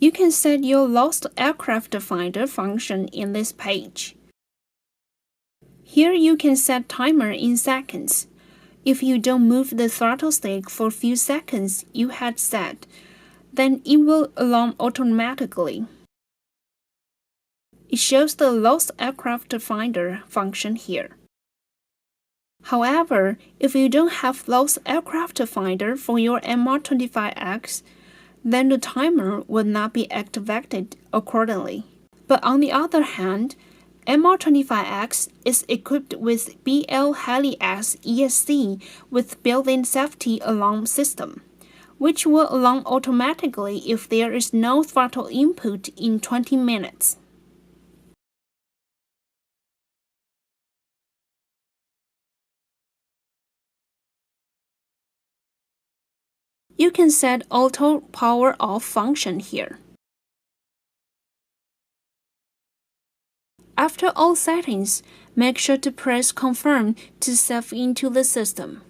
You can set your lost aircraft finder function in this page. Here you can set timer in seconds. If you don't move the throttle stick for a few seconds you had set, then it will alarm automatically. It shows the lost aircraft finder function here. However, if you don't have lost aircraft finder for your MR25X, then the timer will not be activated accordingly. But on the other hand, MR25X is equipped with BL Heli-S ESC with built-in safety alarm system, which will alarm automatically if there is no throttle input in 20 minutes. You can set auto power off function here. After all settings, make sure to press confirm to save into the system.